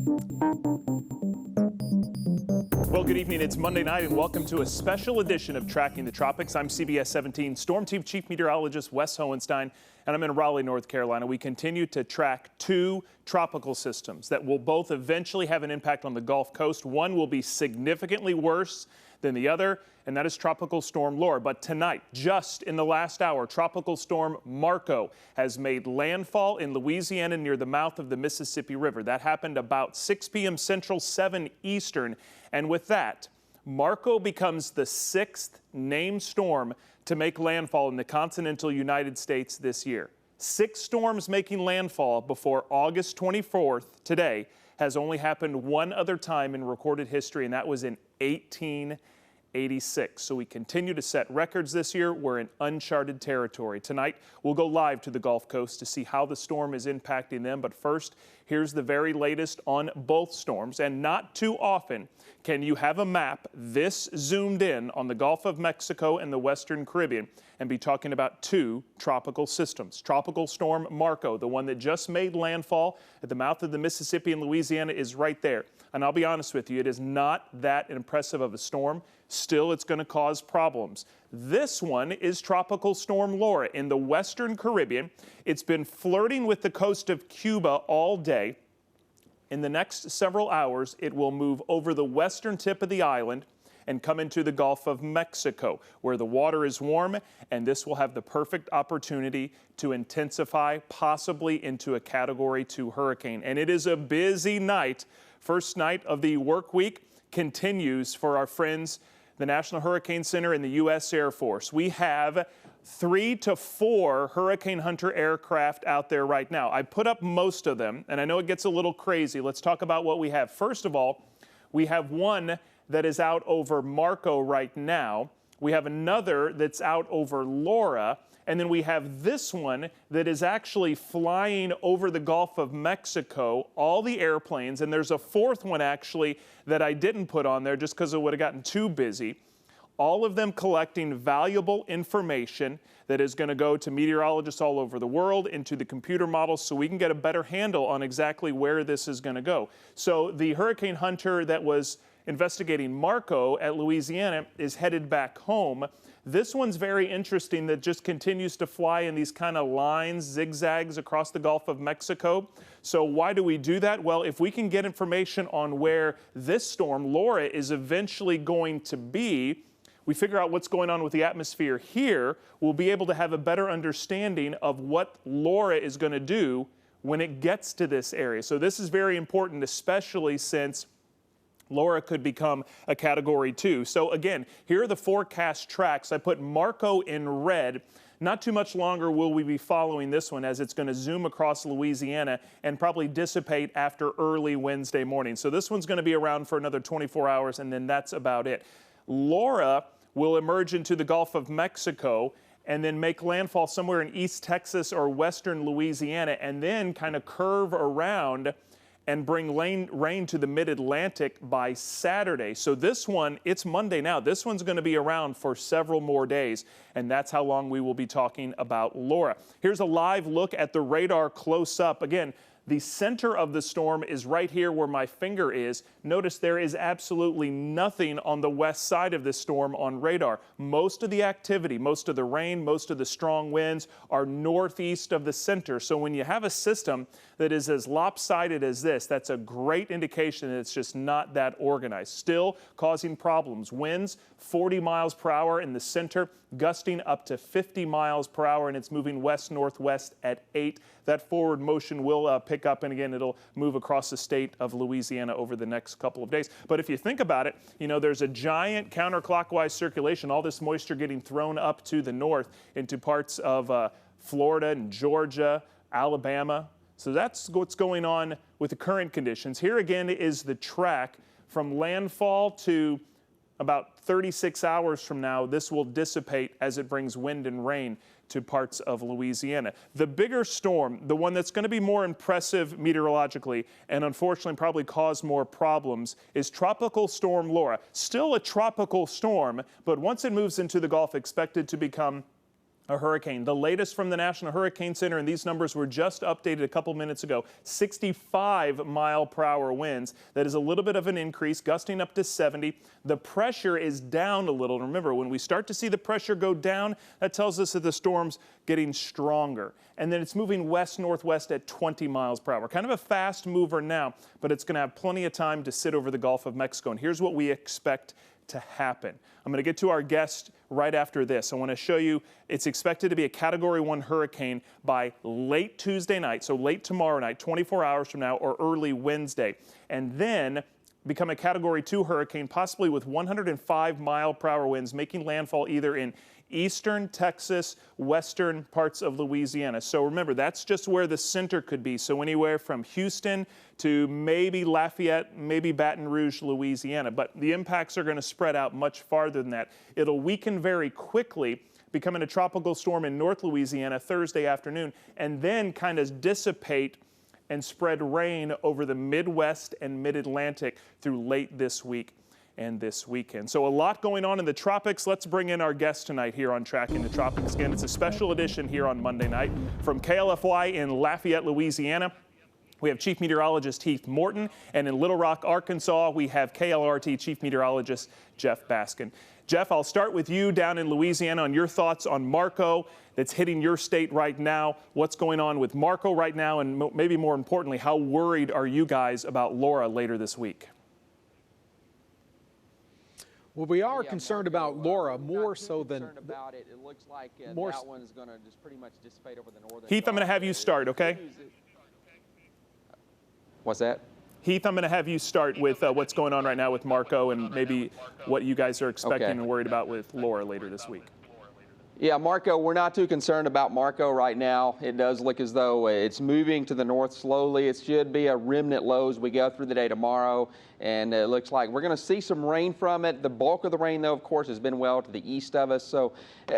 Well, good evening. It's Monday night, and welcome to a special edition of Tracking the Tropics. I'm CBS 17 Storm Team Chief Meteorologist Wes Hohenstein, and I'm in Raleigh, North Carolina. We continue to track two tropical systems that will both eventually have an impact on the Gulf Coast. One will be significantly worse than the other, and that is Tropical Storm Laura. But tonight, just in the last hour, Tropical Storm Marco has made landfall in Louisiana near the mouth of the Mississippi River. That happened about 6 p.m. Central, 7 Eastern. And with that, Marco becomes the sixth named storm to make landfall in the continental United States this year. 6 storms making landfall before August 24th, today, has only happened one other time in recorded history, and that was in 1886. So we continue to set records this year. We're in uncharted territory. Tonight, we'll go live to the Gulf Coast to see how the storm is impacting them. But first, here's the very latest on both storms. And not too often can you have a map this zoomed in on the Gulf of Mexico and the Western Caribbean and be talking about two tropical systems. Tropical Storm Marco, the one that just made landfall at the mouth of the Mississippi in Louisiana, is right there. And I'll be honest with you, it is not that impressive of a storm. Still, it's going to cause problems. This one is Tropical Storm Laura in the Western Caribbean. It's been flirting with the coast of Cuba all day. In the next several hours, it will move over the western tip of the island and come into the Gulf of Mexico, where the water is warm, and this will have the perfect opportunity to intensify, possibly into a Category 2 hurricane. And it is a busy night. First night of the work week continues for our friends, the National Hurricane Center and the U.S. Air Force. We have 3 to 4 Hurricane Hunter aircraft out there right now. I put up most of them, and I know it gets a little crazy. Let's talk about what we have. First of all, we have one that is out over Marco right now. We have another that's out over Laura. And then we have this one that is actually flying over the Gulf of Mexico, all the airplanes. And there's a fourth one actually that I didn't put on there just because it would have gotten too busy. All of them collecting valuable information that is going to go to meteorologists all over the world, into the computer models, so we can get a better handle on exactly where this is going to go. So the Hurricane Hunter that was investigating Marco at Louisiana is headed back home. This one's very interesting, that just continues to fly in these kind of lines, zigzags across the Gulf of Mexico. So why do we do that? Well, if we can get information on where this storm, Laura, is eventually going to be, we figure out what's going on with the atmosphere here, we'll be able to have a better understanding of what Laura is going to do when it gets to this area. So this is very important, especially since Laura could become a Category 2. So again, here are the forecast tracks. I put Marco in red. Not too much longer will we be following this one, as it's going to zoom across Louisiana and probably dissipate after early Wednesday morning. So this one's going to be around for another 24 hours, and then that's about it. Laura will emerge into the Gulf of Mexico and then make landfall somewhere in East Texas or western Louisiana, and then kind of curve around and bring rain to the mid-Atlantic by Saturday. So this one, it's Monday now. This one's going to be around for several more days, and that's how long we will be talking about Laura. Here's a live look at the radar close up. Again, the center of the storm is right here where my finger is. Notice there is absolutely nothing on the west side of this storm on radar. Most of the activity, most of the rain, most of the strong winds are northeast of the center. So when you have a system that is as lopsided as this, that's a great indication that it's just not that organized. Still causing problems. Winds 40 miles per hour in the center, gusting up to 50 miles per hour, and it's moving west-northwest at 8. That forward motion will pick up, and again, it'll move across the state of Louisiana over the next couple of days. But if you think about it, you know, there's a giant counterclockwise circulation, all this moisture getting thrown up to the north into parts of Florida and Georgia, Alabama. So that's what's going on with the current conditions. Here again is the track from landfall to about 36 hours from now. This will dissipate as it brings wind and rain to parts of Louisiana. The bigger storm, the one that's going to be more impressive meteorologically and unfortunately probably cause more problems, is Tropical Storm Laura. Still a tropical storm, but once it moves into the Gulf, expected to become A hurricane. The latest from the National Hurricane Center, and these numbers were just updated a couple minutes ago, 65-mile-per-hour winds. That is a little bit of an increase, gusting up to 70. The pressure is down a little. Remember, when we start to see the pressure go down, that tells us that the storm's getting stronger. And then it's moving west-northwest at 20 miles per hour. Kind of a fast mover now, but it's going to have plenty of time to sit over the Gulf of Mexico. And here's what we expect to happen. I'm going to get to our guest right after this. I want to show you it's expected to be a Category 1 hurricane by late Tuesday night, so late tomorrow night, 24 hours from now, or early Wednesday. And then become a Category 2 hurricane, possibly with 105-mile-per-hour winds, making landfall either in eastern Texas, western parts of Louisiana. So remember, that's just where the center could be. So anywhere from Houston to maybe Lafayette, maybe Baton Rouge, Louisiana. But the impacts are going to spread out much farther than that. It'll weaken very quickly, becoming a tropical storm in North Louisiana Thursday afternoon, and then kind of dissipate and spread rain over the Midwest and Mid-Atlantic through late this week and this weekend. So a lot going on in the tropics. Let's bring in our guest tonight here on Tracking the Tropics. Again, it's a special edition here on Monday night. From KLFY in Lafayette, Louisiana, we have Chief Meteorologist Heath Morton, and in Little Rock, Arkansas, we have KLRT Chief Meteorologist Jeff Baskin. Jeff, I'll start with you down in Louisiana on your thoughts on Marco that's hitting your state right now. What's going on with Marco right now, and maybe more importantly, how worried are you guys about Laura later this week? Well, we are concerned about Laura more so than about it. It looks like that one's going to just pretty much dissipate over the northern. Heath, I'm going to have you start, okay? What's that? Heath, I'm going to have you start with what's going on right now with Marco and maybe what you guys are expecting and worried about with Laura later this week. Yeah, Marco, we're not too concerned about Marco right now. It does look as though it's moving to the north slowly. It should be a remnant low as we go through the day tomorrow, and it looks like we're going to see some rain from it. The bulk of the rain, though, of course, has been well to the east of us. So,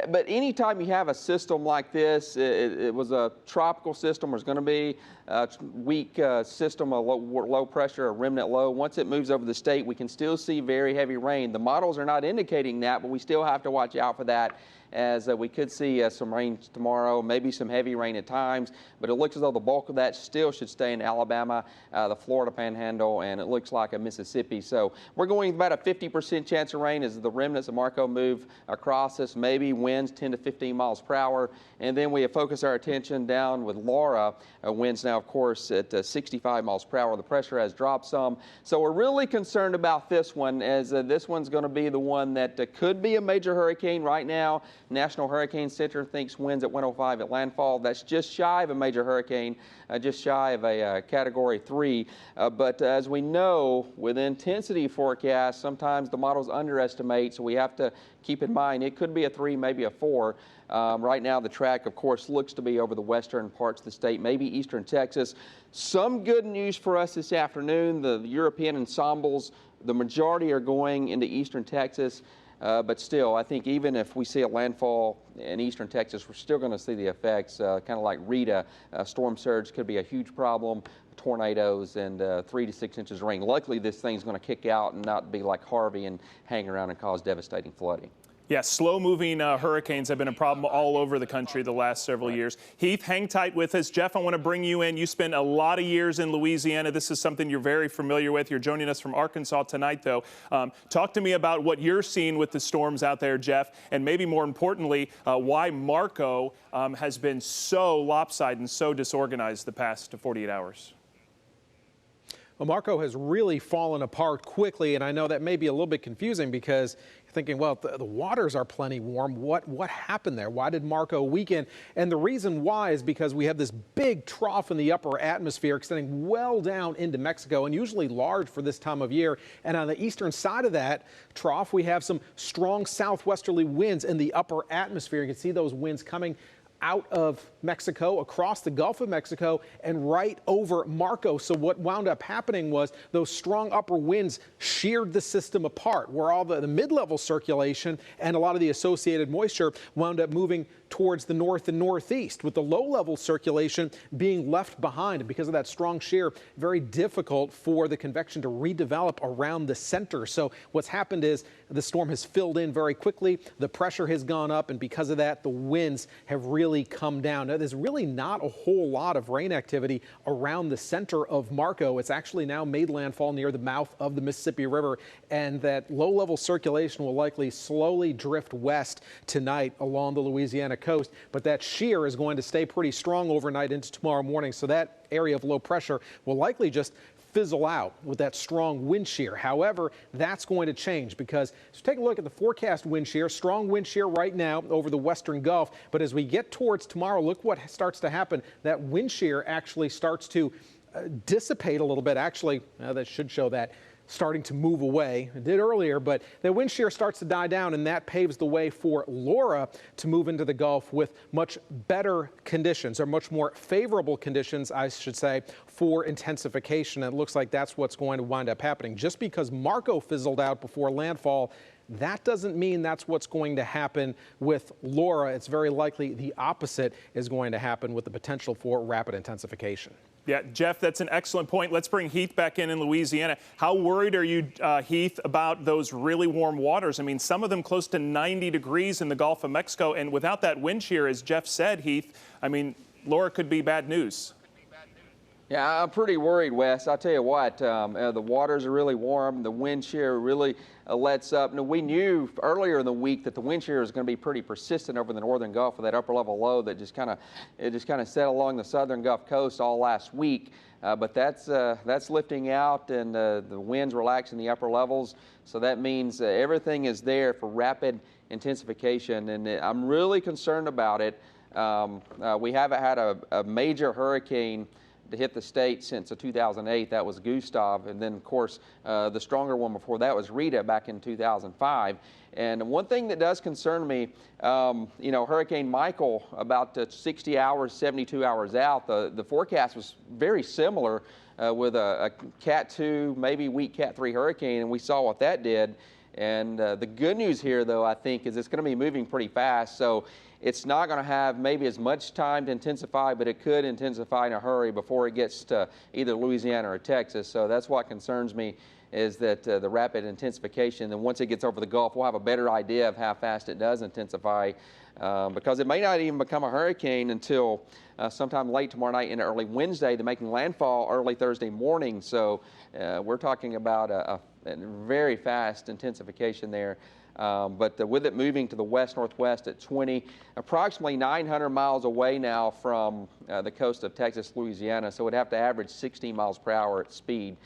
but anytime you have a system like this, it was a tropical system. There's going to be a weak system, a low pressure, a remnant low. Once it moves over the state, we can still see very heavy rain. The models are not indicating that, but we still have to watch out for that, as we could see some rain tomorrow, maybe some heavy rain at times, but it looks as though the bulk of that still should stay in Alabama, the Florida Panhandle, and it looks like a Mississippi. So we're going about a 50% chance of rain as the remnants of Marco move across us, maybe winds 10 to 15 miles per hour. And then we focus our attention down with Laura, winds now, of course, at 65 miles per hour. The pressure has dropped some. So we're really concerned about this one, as this one's going to be the one that could be a major hurricane right now. National Hurricane Center thinks winds at 105 at landfall. That's just shy of a major hurricane, just shy of a Category 3. But as we know, with intensity forecasts, sometimes the models underestimate, so we have to keep in mind it could be a 3, maybe a 4. Right now, the track, of course, looks to be over the western parts of the state, maybe eastern Texas. Some good news for us this afternoon. The European ensembles, the majority are going into eastern Texas. But still, I think even if we see a landfall in eastern Texas, we're still going to see the effects, kind of like Rita. Storm surge could be a huge problem, tornadoes, and 3 to 6 inches of rain. Luckily, this thing's going to kick out and not be like Harvey and hang around and cause devastating flooding. Yeah, slow-moving hurricanes have been a problem all over the country the last several years. Heath, hang tight with us. Jeff, I want to bring you in. You spent a lot of years in Louisiana. This is something you're very familiar with. You're joining us from Arkansas tonight, though. Talk to me about what you're seeing with the storms out there, Jeff, and maybe more importantly, why Marco has been so lopsided and so disorganized the past 48 hours. Well, Marco has really fallen apart quickly, and I know that may be a little bit confusing because you're thinking, well, the waters are plenty warm. What happened there? Why did Marco weaken? And the reason why is because we have this big trough in the upper atmosphere extending well down into Mexico, and usually large for this time of year. And on the eastern side of that trough, we have some strong southwesterly winds in the upper atmosphere. You can see those winds coming out of Mexico, across the Gulf of Mexico, and right over Marco. So what wound up happening was those strong upper winds sheared the system apart, where all the mid-level circulation and a lot of the associated moisture wound up moving towards the north and northeast, with the low-level circulation being left behind. And because of that strong shear, very difficult for the convection to redevelop around the center. So what's happened is the storm has filled in very quickly, the pressure has gone up, and because of that, the winds have really come down. Now, there's really not a whole lot of rain activity around the center of Marco. It's actually now made landfall near the mouth of the Mississippi River, and that low-level circulation will likely slowly drift west tonight along the Louisiana coast, but that shear is going to stay pretty strong overnight into tomorrow morning, so that area of low pressure will likely just fizzle out with that strong wind shear. However, that's going to change because take a look at the forecast wind shear. Strong wind shear right now over the western Gulf, but as we get towards tomorrow, look what starts to happen. That wind shear actually starts to dissipate a little bit. Actually, that should show that starting to move away. It did earlier, but the wind shear starts to die down, and that paves the way for Laura to move into the Gulf with much better conditions, or much more favorable conditions, I should say, for intensification. It looks like that's what's going to wind up happening. Just because Marco fizzled out before landfall, that doesn't mean that's what's going to happen with Laura. It's very likely the opposite is going to happen, with the potential for rapid intensification. Yeah, Jeff, that's an excellent point. Let's bring Heath back in Louisiana. How worried are you, Heath, about those really warm waters? I mean, some of them close to 90 degrees in the Gulf of Mexico, and without that wind shear, as Jeff said, Heath, I mean, Laura could be bad news. Yeah, I'm pretty worried, Wes. I'll tell you what, the waters are really warm. The wind shear really lets up. Now, we knew earlier in the week that the wind shear is going to be pretty persistent over the northern Gulf with that upper level low that just kind of set along the southern Gulf Coast all last week. But that's lifting out, and the winds relaxing the upper levels. So that means everything is there for rapid intensification, and I'm really concerned about it. We haven't had a major hurricane to hit the state since 2008. That was Gustav, and then of course the stronger one before that was Rita back in 2005. And one thing that does concern me, Hurricane Michael, about 60 hours, 72 hours out, the forecast was very similar with a Cat 2, maybe weak Cat 3 hurricane, and we saw what that did. And the good news here, though, I think, is it's going to be moving pretty fast. So it's not going to have maybe as much time to intensify, but it could intensify in a hurry before it gets to either Louisiana or Texas. So that's what concerns me, is that the rapid intensification. And once it gets over the Gulf, we'll have a better idea of how fast it does intensify, because it may not even become a hurricane until sometime late tomorrow night into early Wednesday. They're making landfall early Thursday morning. So we're talking about a very fast intensification there. But with it moving to the west-northwest at 20, approximately 900 miles away now from the coast of Texas, Louisiana, so it would have to average 16 miles per hour at speed.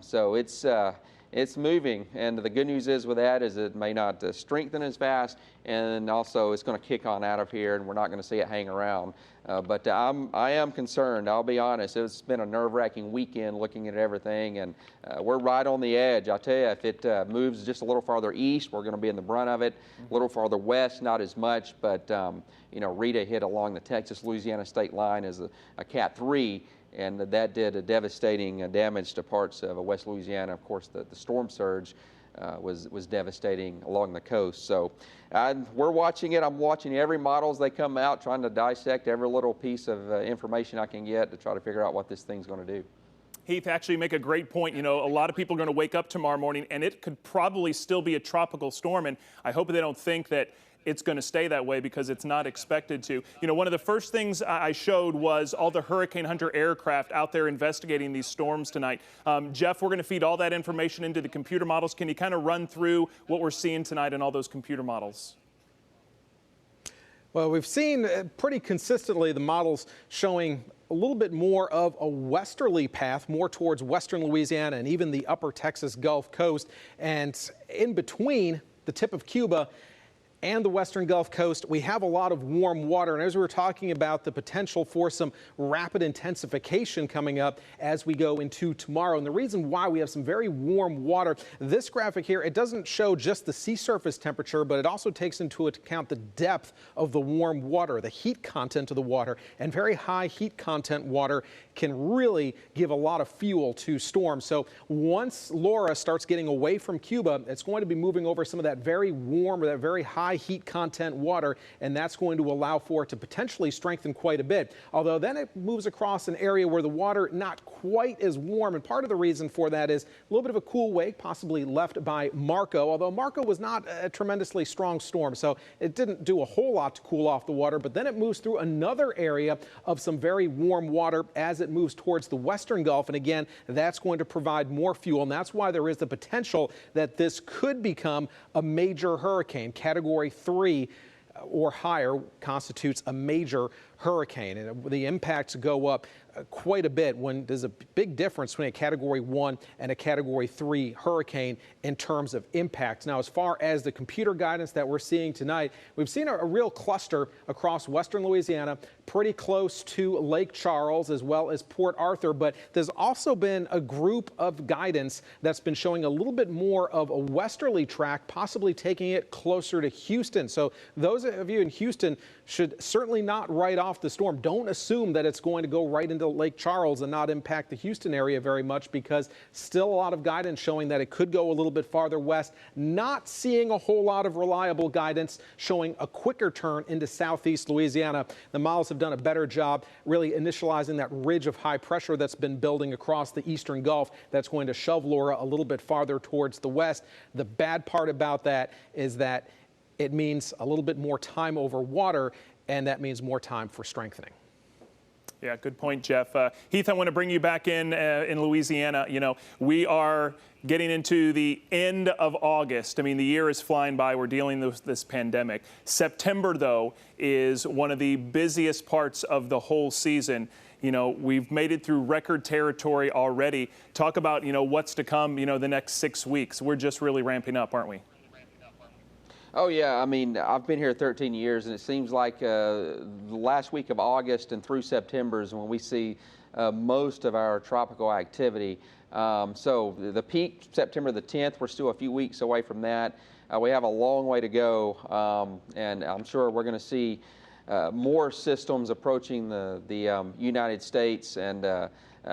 So it's moving, and the good news is with that is it may not strengthen as fast, and also it's going to kick on out of here, and we're not going to see it hang around. But I am concerned, I'll be honest. It's been a nerve-wracking weekend looking at everything, and we're right on the edge. I'll tell you, if it moves just a little farther east, we're going to be in the brunt of it. A little farther west, not as much, but Rita hit along the Texas-Louisiana state line as a Cat 3, and that did a devastating damage to parts of West Louisiana. Of course, the storm surge was devastating along the coast. So we're watching it. I'm watching every model as they come out, trying to dissect every little piece of information I can get to try to figure out what this thing's going to do. Heath, actually make a great point. A lot of people are going to wake up tomorrow morning, and it could probably still be a tropical storm, and I hope they don't think that it's going to stay that way, because it's not expected to. One of the first things I showed was all the Hurricane Hunter aircraft out there investigating these storms tonight. Jeff, we're going to feed all that information into the computer models. Can you kind of run through what we're seeing tonight in all those computer models? Well, we've seen pretty consistently the models showing a little bit more of a westerly path, more towards western Louisiana and even the upper Texas Gulf Coast. And in between the tip of Cuba and the western Gulf Coast, we have a lot of warm water. And as we were talking about the potential for some rapid intensification coming up as we go into tomorrow. And the reason why we have some very warm water, this graphic here, it doesn't show just the sea surface temperature, but it also takes into account the depth of the warm water, the heat content of the water. And very high heat content water can really give a lot of fuel to storms. So once Laura starts getting away from Cuba, it's going to be moving over some of that very warm or that very high heat content water, and that's going to allow for it to potentially strengthen quite a bit. Although then it moves across an area where the water not quite as warm, and part of the reason for that is a little bit of a cool wake possibly left by Marco, although Marco was not a tremendously strong storm, so it didn't do a whole lot to cool off the water. But then it moves through another area of some very warm water as it moves towards the western Gulf, and again, that's going to provide more fuel, and that's why there is the potential that this could become a major hurricane. Category 3 or higher constitutes a major hurricane, and the impacts go up quite a bit when there's a big difference between a Category 1 and a Category 3 hurricane in terms of impacts. Now, as far as the computer guidance that we're seeing tonight, we've seen a real cluster across western Louisiana, pretty close to Lake Charles as well as Port Arthur, but there's also been a group of guidance that's been showing a little bit more of a westerly track, possibly taking it closer to Houston. So those of you in Houston should certainly not write off the storm. Don't assume that it's going to go right into Lake Charles and not impact the Houston area very much, because still a lot of guidance showing that it could go a little bit farther west. Not seeing a whole lot of reliable guidance showing a quicker turn into southeast Louisiana. The models have done a better job really initializing that ridge of high pressure that's been building across the eastern Gulf that's going to shove Laura a little bit farther towards the west. The bad part about that is that it means a little bit more time over water, and that means more time for strengthening. Yeah, good point, Jeff. Heath, I want to bring you back in Louisiana. You know, we are getting into the end of August. I mean, the year is flying by. We're dealing with this pandemic. September, though, is one of the busiest parts of the whole season. You know, we've made it through record territory already. Talk about, you know, what's to come, you know, the next 6 weeks. We're just really ramping up, aren't we? Oh, yeah. I mean, I've been here 13 years, and it seems like the last week of August and through September is when we see most of our tropical activity. So the peak, September the 10th, we're still a few weeks away from that. We have a long way to go, and I'm sure we're going to see more systems approaching the United States, and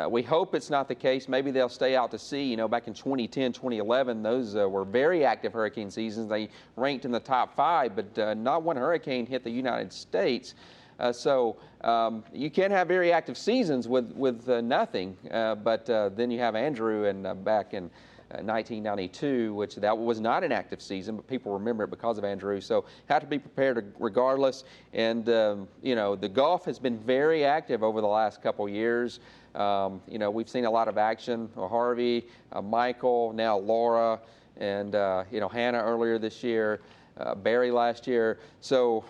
we hope it's not the case. Maybe they'll stay out to sea. You know, back in 2010, 2011, those were very active hurricane seasons. They ranked in the top 5, but not one hurricane hit the United States. So you can have very active seasons with nothing, but then you have Andrew and back in 1992, which that was not an active season, but people remember it because of Andrew. So have to be prepared regardless. And you know, the Gulf has been very active over the last couple years. You know, we've seen a lot of action. Harvey, Michael, now Laura, and you know, Hannah earlier this year, Barry last year. So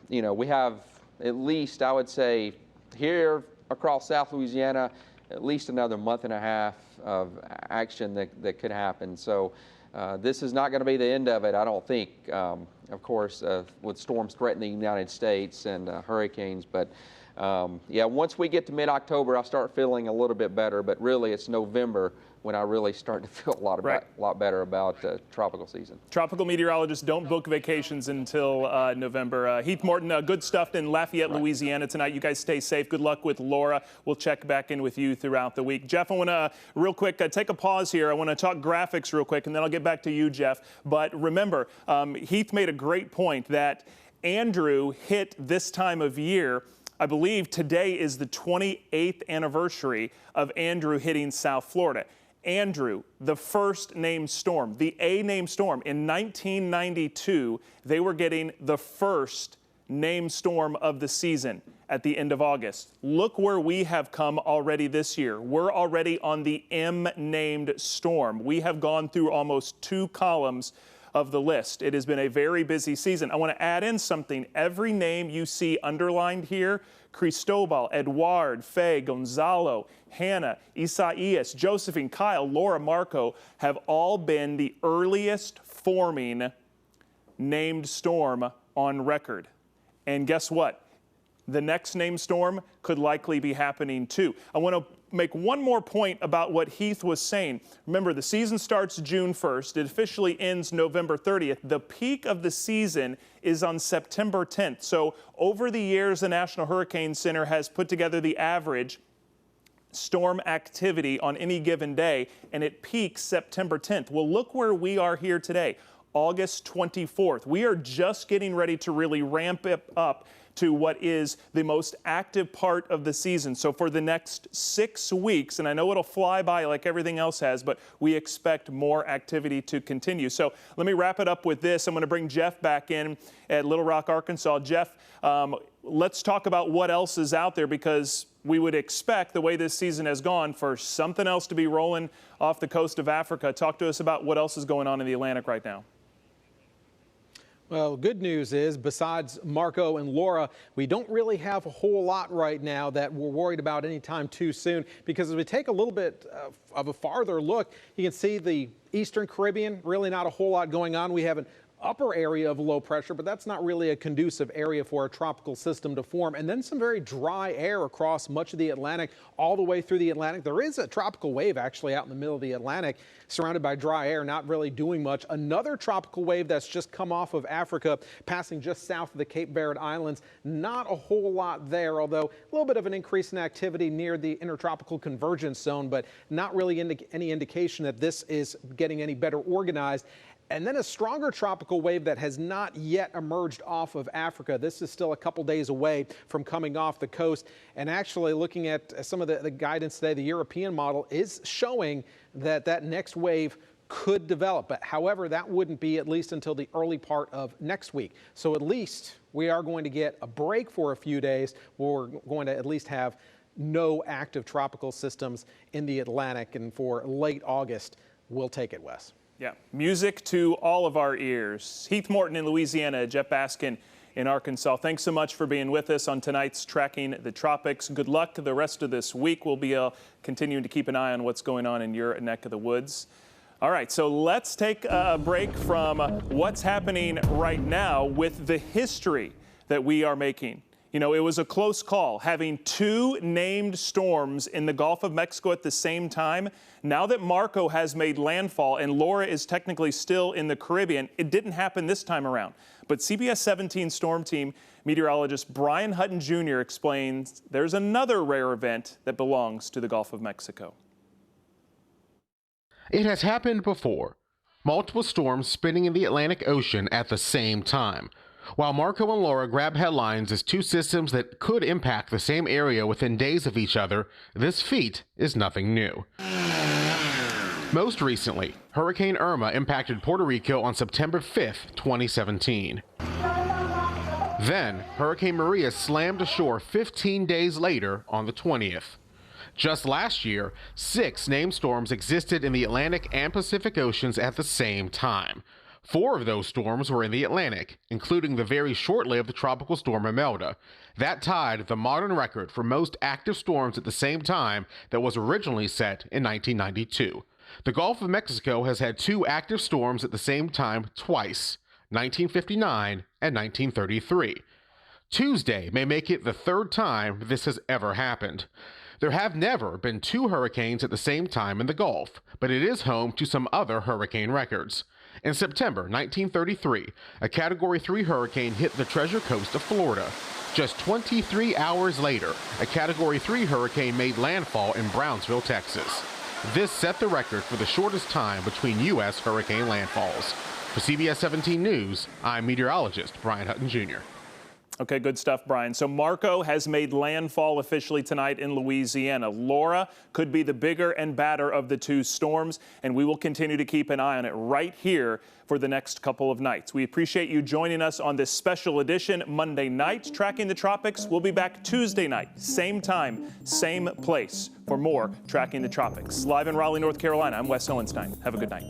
you know, we have at least, I would say, here across South Louisiana, at least another month and a half of action that could happen. So this is not going to be the end of it, I don't think, of course, with storms threatening the United States and hurricanes. But yeah, once we get to mid-October, I'll start feeling a little bit better. But really, it's November when I really start to feel a lot better about tropical season. Tropical meteorologists don't book vacations until November. Heath Morton, good stuff in Lafayette, Louisiana tonight. You guys stay safe. Good luck with Laura. We'll check back in with you throughout the week. Jeff, I want to real quick take a pause here. I want to talk graphics real quick, and then I'll get back to you, Jeff. But remember, Heath made a great point that Andrew hit this time of year. I believe today is the 28th anniversary of Andrew hitting South Florida. Andrew, the first named storm, the A named storm. In 1992, they were getting the first named storm of the season at the end of August. Look where we have come already this year. We're already on the M named storm. We have gone through almost 2 columns of the list. It has been a very busy season. I want to add in something. Every name you see underlined here, Cristobal, Eduard, Faye, Gonzalo, Hannah, Isaias, Josephine, Kyle, Laura, Marco, have all been the earliest forming named storm on record. And guess what? The next named storm could likely be happening too. I want to make one more point about what Heath was saying. Remember, the season starts June 1st. It officially ends November 30th. The peak of the season is on September 10th. So over the years, the National Hurricane Center has put together the average storm activity on any given day, and it peaks September 10th. Well, look where we are here today, August 24th. We are just getting ready to really ramp it up to what is the most active part of the season. So for the next 6 weeks, and I know it'll fly by like everything else has, but we expect more activity to continue. So let me wrap it up with this. I'm going to bring Jeff back in at Little Rock, Arkansas. Jeff, let's talk about what else is out there, because we would expect, the way this season has gone, for something else to be rolling off the coast of Africa. Talk to us about what else is going on in the Atlantic right now. Well, good news is, besides Marco and Laura, we don't really have a whole lot right now that we're worried about anytime too soon, because as we take a little bit of a farther look, you can see the Eastern Caribbean, really not a whole lot going on. We have an upper area of low pressure, but that's not really a conducive area for a tropical system to form. And then some very dry air across much of the Atlantic, all the way through the Atlantic. There is a tropical wave actually out in the middle of the Atlantic, surrounded by dry air, not really doing much. Another tropical wave that's just come off of Africa, passing just south of the Cape Verde Islands. Not a whole lot there, although a little bit of an increase in activity near the intertropical convergence zone, but not really any indication that this is getting any better organized. And then a stronger tropical wave that has not yet emerged off of Africa. This is still a couple days away from coming off the coast. And actually, looking at some of the guidance today, the European model is showing that that next wave could develop. But however, that wouldn't be at least until the early part of next week. So at least we are going to get a break for a few days, where we're going to at least have no active tropical systems in the Atlantic. And for late August, we'll take it, Wes. Yeah, music to all of our ears. Heath Morton in Louisiana, Jeff Baskin in Arkansas. Thanks so much for being with us on tonight's Tracking the Tropics. Good luck the rest of this week. We'll be continuing to keep an eye on what's going on in your neck of the woods. All right, so let's take a break from what's happening right now with the history that we are making. You know, it was a close call, having two named storms in the Gulf of Mexico at the same time. Now that Marco has made landfall and Laura is technically still in the Caribbean, it didn't happen this time around. But CBS 17 Storm Team meteorologist Brian Hutton Jr. explains there's another rare event that belongs to the Gulf of Mexico. It has happened before. Multiple storms spinning in the Atlantic Ocean at the same time. While Marco and Laura grab headlines as two systems that could impact the same area within days of each other, this feat is nothing new. Most recently, Hurricane Irma impacted Puerto Rico on September 5th, 2017. Then, Hurricane Maria slammed ashore 15 days later on the 20th. Just last year, 6 named storms existed in the Atlantic and Pacific Oceans at the same time. 4 of those storms were in the Atlantic, including the very short-lived tropical storm Imelda. That tied the modern record for most active storms at the same time that was originally set in 1992. The Gulf of Mexico has had 2 active storms at the same time twice, 1959 and 1933. Tuesday may make it the 3rd time this has ever happened. There have never been 2 hurricanes at the same time in the Gulf, but it is home to some other hurricane records. In September 1933, a Category 3 hurricane hit the Treasure Coast of Florida. Just 23 hours later, a Category 3 hurricane made landfall in Brownsville, Texas. This set the record for the shortest time between U.S. hurricane landfalls. For CBS 17 News, I'm meteorologist Brian Hutton Jr. Okay, good stuff, Brian. So Marco has made landfall officially tonight in Louisiana. Laura could be the bigger and badder of the 2 storms, and we will continue to keep an eye on it right here for the next couple of nights. We appreciate you joining us on this special edition Monday night, Tracking the Tropics. We'll be back Tuesday night, same time, same place, for more Tracking the Tropics. Live in Raleigh, North Carolina, I'm Wes Hohenstein. Have a good night.